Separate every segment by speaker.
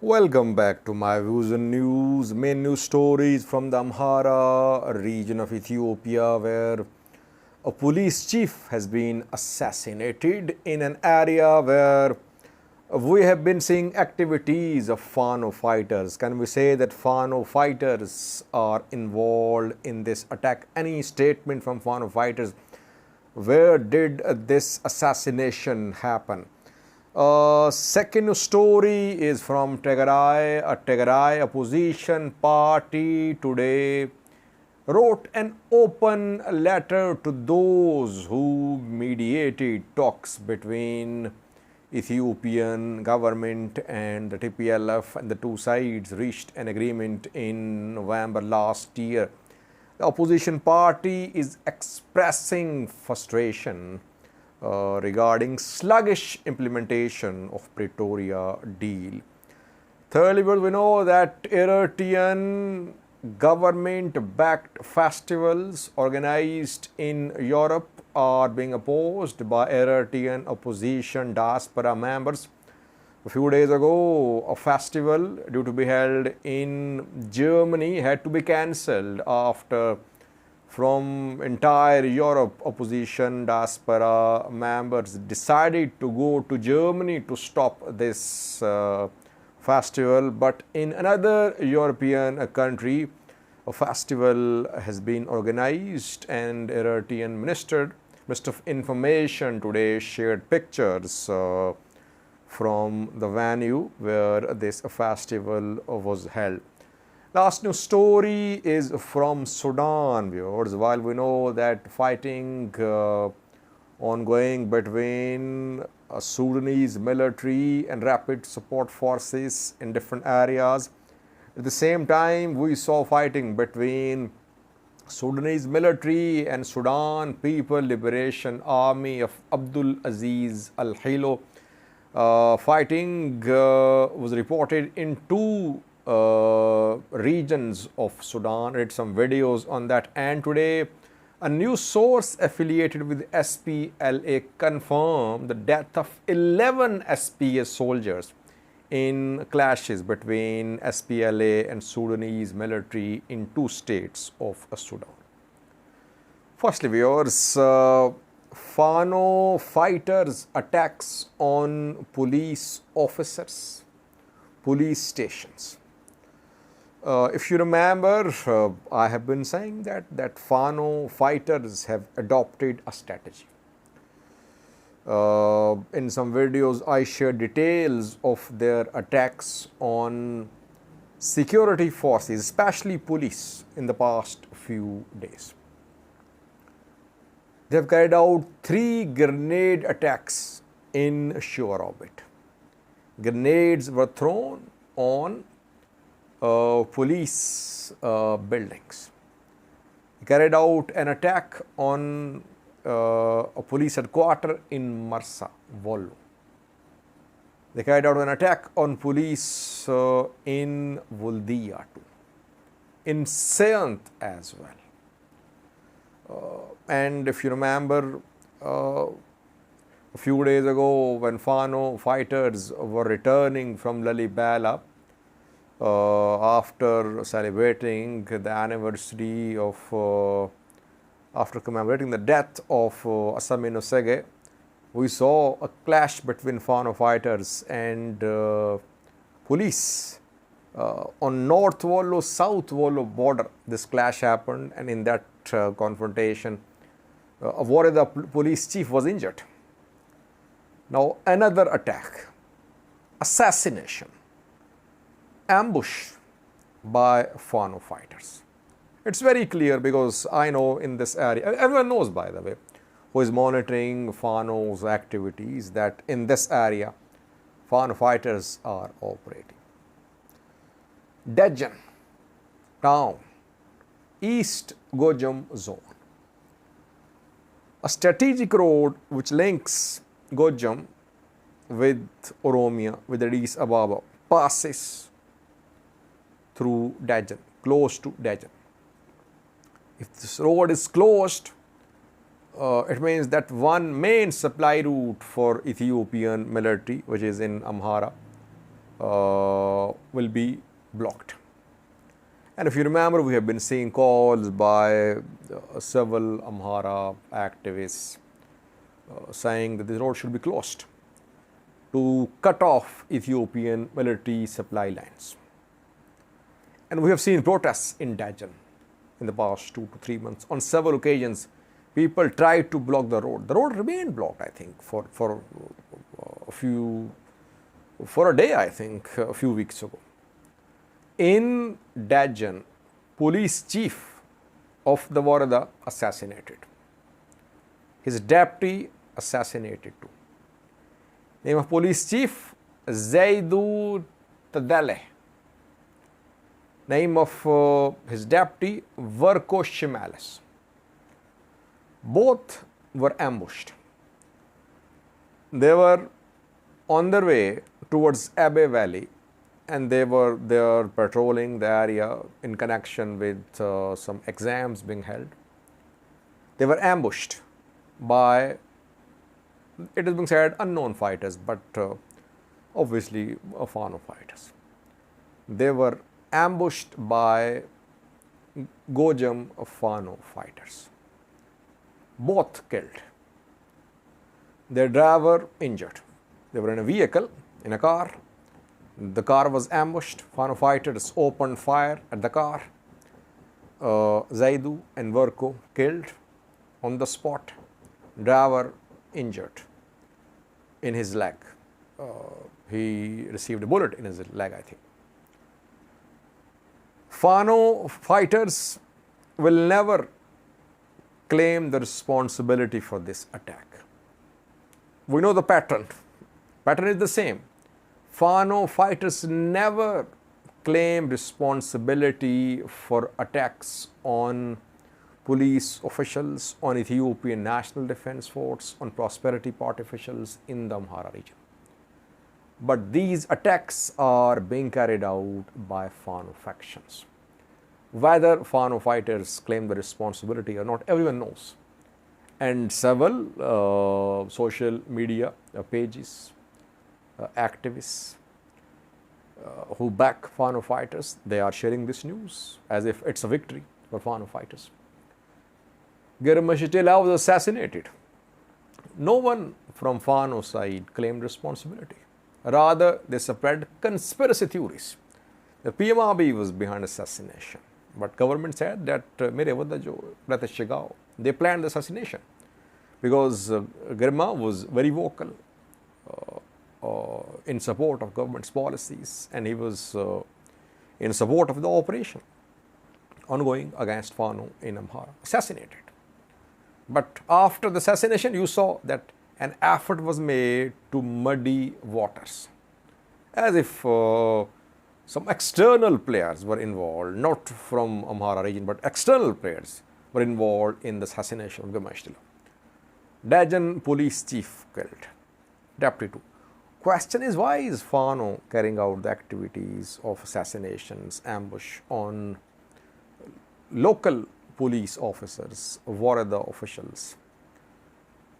Speaker 1: Welcome back to my views and news. Main news stories from the Amhara region of Ethiopia, where a police chief has been assassinated in an area where we have been seeing activities of Fano fighters. Can we say that Fano fighters are involved in this attack? Any statement from Fano fighters? Where did this assassination happen? Second story is from Tigray. A Tigray opposition party today wrote an open letter to those who mediated talks between Ethiopian government and the TPLF, and the two sides reached an agreement in November last year. The opposition party is expressing frustration regarding sluggish implementation of Pretoria deal. Thirdly, we know that Eritrean government-backed festivals organized in Europe are being opposed by Eritrean opposition diaspora members. A few days ago, a festival due to be held in Germany had to be cancelled after from entire Europe opposition diaspora members decided to go to Germany to stop this festival. But in another European country, a festival has been organized, and Eritrean Minister of Information today shared pictures from the venue where this festival was held. Last news story is from Sudan, viewers. While we know that fighting ongoing between Sudanese military and rapid support forces in different areas, at the same time we saw fighting between Sudanese military and Sudan People Liberation Army of Abdul Aziz Al-Hilo. Fighting was reported in two regions of Sudan. I read some videos on that, and today a news source affiliated with SPLA confirmed the death of 11 SPA soldiers in clashes between SPLA and Sudanese military in two states of Sudan. Firstly, viewers, Fano fighters attacks on police officers, police stations. If you remember, I have been saying that Fano fighters have adopted a strategy. In some videos, I shared details of their attacks on security forces, especially police, in the past few days. They have carried out 3 grenade attacks in shore orbit. Grenades were thrown on police buildings. They carried out an attack on a police headquarters in Marsa, Vollo. They carried out an attack on police in Vuldia too, in Saint as well. And if you remember, a few days ago when Fano fighters were returning from Lalibela, after celebrating the anniversary of, after commemorating the death of Assassinated, we saw a clash between Fano fighters and police on North Vollo, South Vollo border. This clash happened, and in that confrontation, a warrior police chief was injured. Now another attack, assassination, ambush by Fano fighters. It's very clear because I know in this area, everyone knows, by the way, who is monitoring Fano's activities, that in this area, Fano fighters are operating. Dejan town, East Gojam zone. A strategic road which links Gojam with Oromia, with Addis Ababa, passes through Dejan, close to Dejan. If this road is closed, it means that one main supply route for Ethiopian military, which is in Amhara, will be blocked. And if you remember, we have been seeing calls by several Amhara activists saying that this road should be closed to cut off Ethiopian military supply lines. And we have seen protests in Dajan in the past 2 to 3 months. On several occasions, people tried to block the road. The road remained blocked, I think, for a day, I think, a few weeks ago. In Dajan, police chief of the Warada assassinated. His deputy assassinated too. Name of police chief, Zaidu Tadaleh. Name of his deputy, Verko Shimalis. Both were ambushed. They were on their way towards Abe Valley, and they were there patrolling the area in connection with some exams being held. They were ambushed by, it is being said, unknown fighters, but obviously Fano fighters. They were ambushed by Gojam Fano fighters. Both killed. Their driver injured. They were in a vehicle, in a car. The car was ambushed. Fano fighters opened fire at the car. Zaidu and Verko killed on the spot. Driver injured in his leg. He received a bullet in his leg, I think. Fano fighters will never claim the responsibility for this attack. We know the pattern. Pattern is the same. Fano fighters never claim responsibility for attacks on police officials, on Ethiopian National Defense Force, on Prosperity Party officials in the Amhara region. But these attacks are being carried out by Fano factions. Whether Fano fighters claim the responsibility or not, everyone knows. And several social media pages, activists who back Fano fighters, they are sharing this news as if it's a victory for Fano fighters. Germashitela was assassinated. No one from Fano side claimed responsibility. Rather, they spread conspiracy theories. The PMRB was behind assassination. But government said that they planned the assassination because Girma was very vocal in support of government's policies, and he was in support of the operation ongoing against Fano in Amhara, assassinated. But after the assassination, you saw that an effort was made to muddy waters, as if some external players were involved, not from Amhara region, but external players were involved in the assassination of Gemashtila. Dajan police chief killed. Deputy 2. Question is, why is Fano carrying out the activities of assassinations, ambush on local police officers, Warada officials?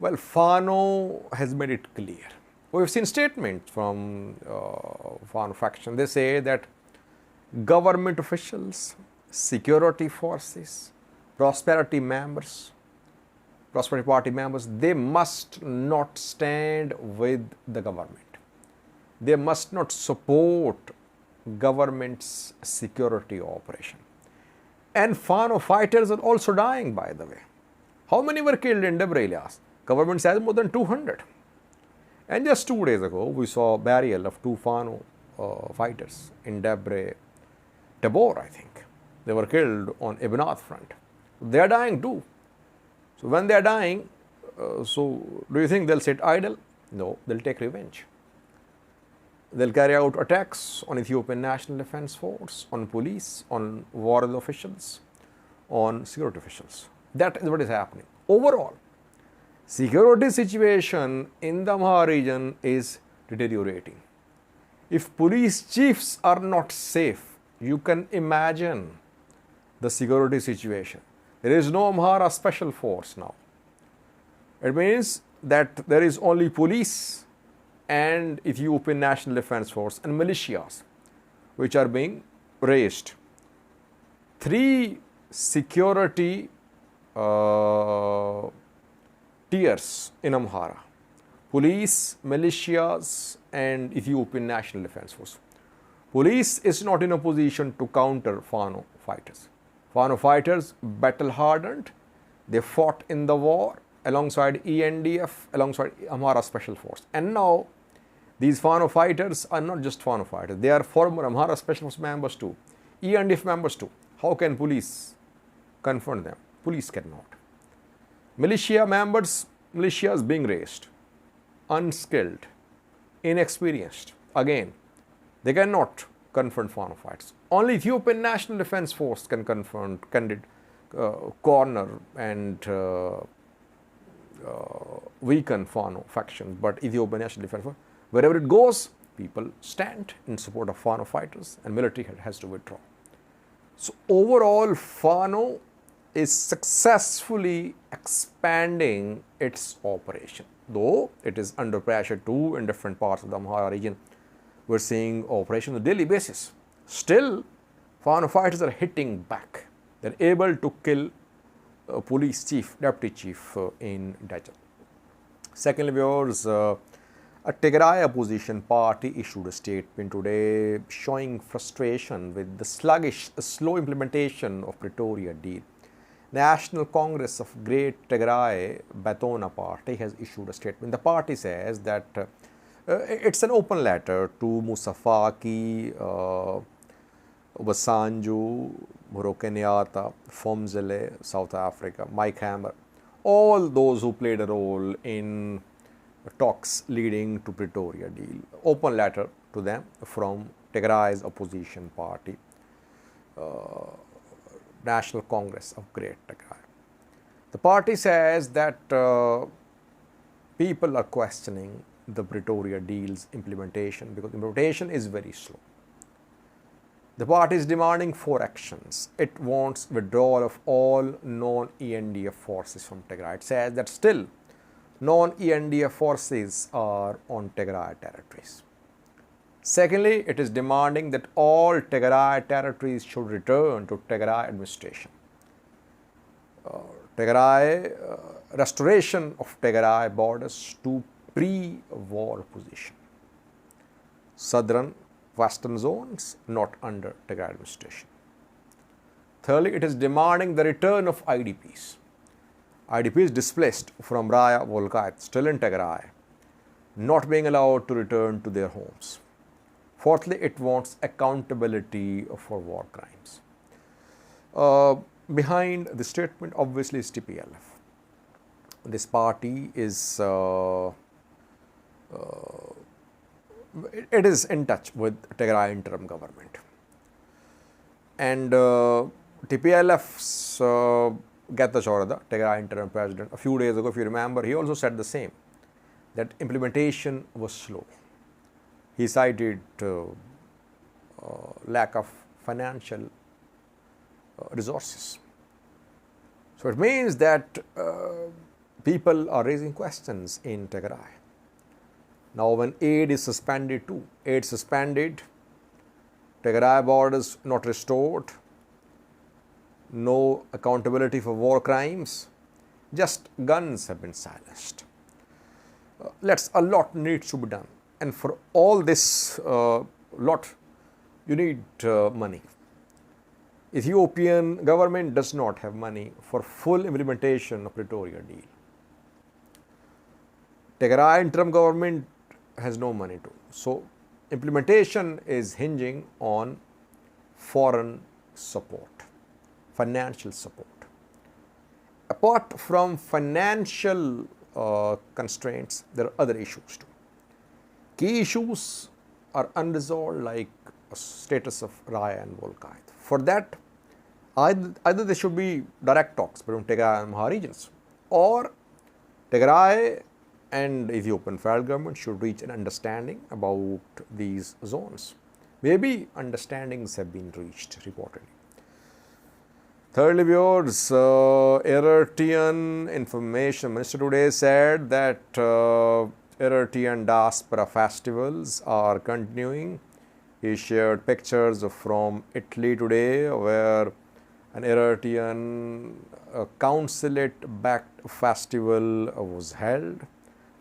Speaker 1: Well, Fano has made it clear. We've seen statements from Fano faction. They say that government officials, security forces, prosperity party members, they must not stand with the government. They must not support government's security operation. And Fano fighters are also dying, by the way. How many were killed in Debre, Ilyas? Government says more than 200. And just 2 days ago, we saw burial of 2 Fano fighters in Debre, Tabor, I think. They were killed on Ibnath front. They are dying too. So when they are dying, so do you think they'll sit idle? No, they'll take revenge. They'll carry out attacks on Ethiopian National Defense Force, on police, on war officials, on security officials. That is what is happening. Overall, security situation in the Amhara region is deteriorating. If police chiefs are not safe, you can imagine the security situation. There is no Amhara special force now. It means that there is only police and Ethiopian National Defense Force and militias which are being raised. 3 security tiers in Amhara: police, militias and Ethiopian National Defense Force. Police is not in a position to counter Fano fighters. Fano fighters battle hardened. They fought in the war alongside ENDF, alongside Amhara Special Force. And now these Fano fighters are not just Fano fighters. They are former Amhara Special Force members too, ENDF members too. How can police confront them? Police cannot. Militia members, militias being raised, unskilled, inexperienced. Again, they cannot confront Fano fighters. Only Ethiopian National Defense Force can confront, corner and weaken Fano factions. But Ethiopian National Defense Force, wherever it goes, people stand in support of Fano fighters and military has to withdraw. So overall, Fano is successfully expanding its operation, though it is under pressure too in different parts of the Amhara region. We're seeing operations on a daily basis. Still, Fano fighters are hitting back. They're able to kill a police chief, deputy chief in Dajjal. Secondly, viewers, a Tigray opposition party issued a statement today showing frustration with the sluggish, slow implementation of Pretoria deal. National Congress of Great Tigray Batona Party has issued a statement. The party says that it's an open letter to Musa Faki, Obasanjo, Uhuru Kenyatta, Fomzele, South Africa, Mike Hammer, all those who played a role in talks leading to Pretoria deal. Open letter to them from Tigray's opposition party, National Congress of Great Tigray. The party says that people are questioning the Pretoria deal's implementation because implementation is very slow. The party is demanding 4 actions. It wants withdrawal of all non-ENDF forces from Tigray. It says that still non-ENDF forces are on Tigray territories. Secondly, it is demanding that all Tigray territories should return to Tigray administration. Restoration of Tigray borders to pre-war position. Southern, western zones not under Tigray administration. Thirdly, it is demanding the return of IDPs. IDPs displaced from Raya Volkait, still in Tigray, not being allowed to return to their homes. Fourthly, it wants accountability for war crimes. Behind the statement, obviously, is TPLF. This party is it is in touch with Tigray interim government. And TPLF's Geta Chorada, Tigray interim president, a few days ago, if you remember, he also said the same, that implementation was slow. He cited lack of financial resources. So it means that people are raising questions in Tigray. Now, when aid is suspended too, aid suspended, Tigray borders not restored, no accountability for war crimes, just guns have been silenced. A lot needs to be done. And for all this lot, you need money. Ethiopian government does not have money for full implementation of Pretoria deal. Tigray interim government has no money too. So implementation is hinging on foreign support, financial support. Apart from financial constraints, there are other issues too. Key issues are unresolved, like status of Raya and Volkait. For that, either there should be direct talks between Tigray and Amhara regions, or Tigray and Ethiopian federal government should reach an understanding about these zones. Maybe understandings have been reached, reportedly. Thirdly, viewers, Eritrean information minister today said that Eritrean diaspora festivals are continuing. He shared pictures from Italy today, where an Eritrean consulate-backed festival was held,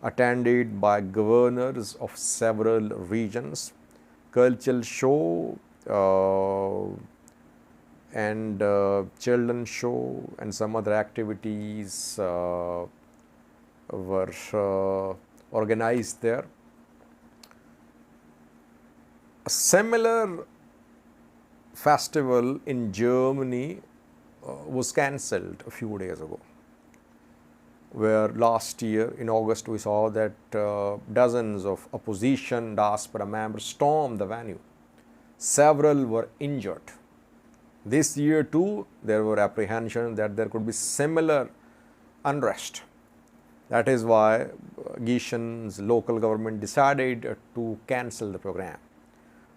Speaker 1: attended by governors of several regions. Cultural show and children show and some other activities were organized there. A similar festival in Germany was cancelled a few days ago, where last year in August we saw that dozens of opposition diaspora members stormed the venue. Several were injured. This year too, there were apprehensions that there could be similar unrest. That is why Giesen's local government decided to cancel the program.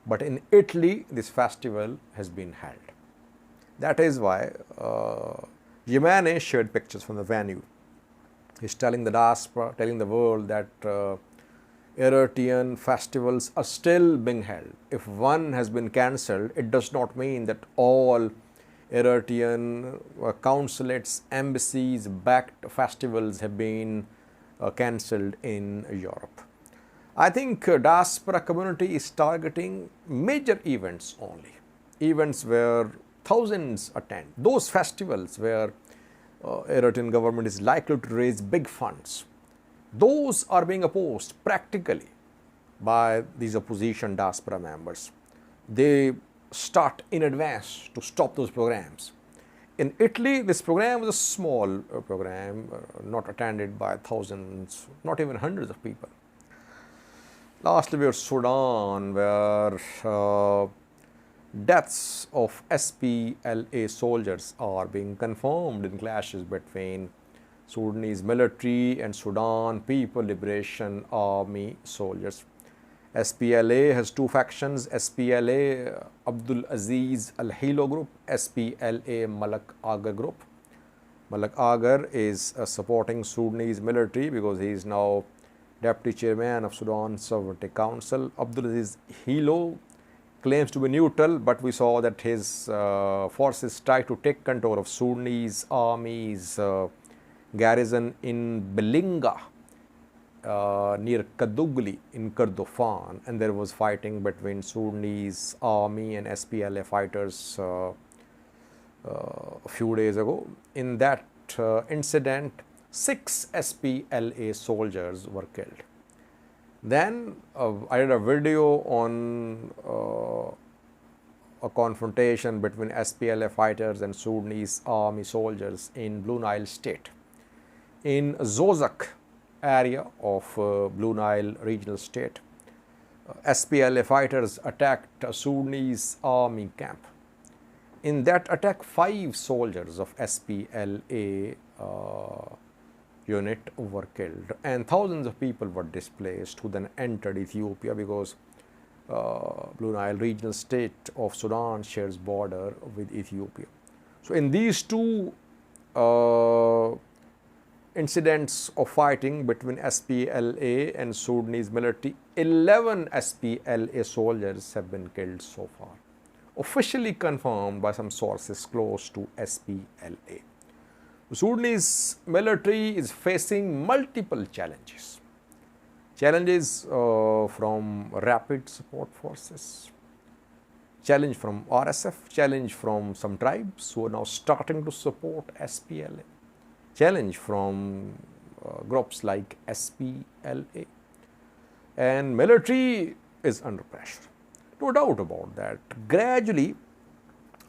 Speaker 1: But in Italy, this festival has been held. That is why Yemane shared pictures from the venue. He's telling the diaspora, telling the world that Eritrean festivals are still being held. If one has been cancelled, it does not mean that all Eritrean consulates, embassies backed festivals have been cancelled in Europe. I think diaspora community is targeting major events only, events where thousands attend, those festivals where Eritrean government is likely to raise big funds. Those are being opposed practically by these opposition diaspora members. They start in advance to stop those programs. In Italy, this program was a small program, not attended by thousands, not even hundreds of people. Lastly, we are Sudan, where deaths of SPLA soldiers are being confirmed in clashes between Sudanese military and Sudan People Liberation Army soldiers. SPLA has two factions, SPLA Abdul Aziz Al-Hilo group, SPLA Malak Agar group. Malak Agar is supporting Sudanese military because he is now deputy chairman of Sudan Sovereignty Council. Abdul Aziz Hilo claims to be neutral, but we saw that his forces tried to take control of Sudanese army's garrison in Belinga near Kadugli in Kordofan, and there was fighting between Sudanese army and SPLA fighters a few days ago. In that incident, 6 SPLA soldiers were killed. Then I did a video on a confrontation between SPLA fighters and Sudanese army soldiers in Blue Nile state. In Zozak area of Blue Nile regional state, SPLA fighters attacked a Sudanese army camp. In that attack, 5 soldiers of SPLA unit were killed, and thousands of people were displaced who then entered Ethiopia because Blue Nile regional state of Sudan shares border with Ethiopia. So in these two incidents of fighting between SPLA and Sudanese military, 11 SPLA soldiers have been killed so far, officially confirmed by some sources close to SPLA. The Sudanese military is facing multiple challenges. Challenges from rapid support forces, challenge from RSF, challenge from some tribes who are now starting to support SPLA, challenge from groups like SPLA, and military is under pressure. No doubt about that. Gradually,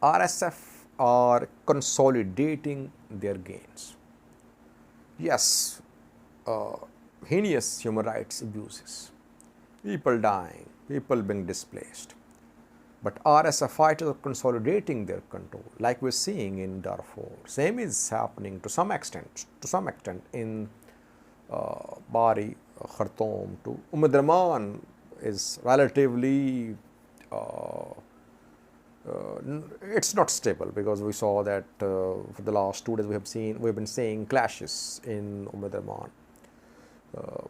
Speaker 1: RSF are consolidating their gains. Yes, heinous human rights abuses, people dying, people being displaced. But RSF fighters are consolidating their control, like we're seeing in Darfur. Same is happening to some extent in Bari, Khartoum too. Umdurman is relatively it's not stable because we saw that for the last 2 days we've been seeing clashes in Umdurman.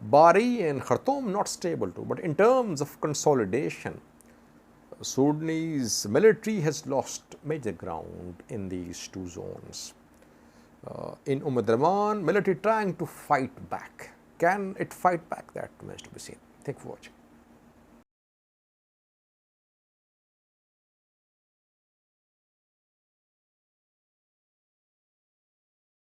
Speaker 1: Bari and Khartoum not stable too. But in terms of consolidation, Sudanese military has lost major ground in these two zones. In Umdurman, military trying to fight back. Can it fight back? That remains to be seen. Thank you for watching.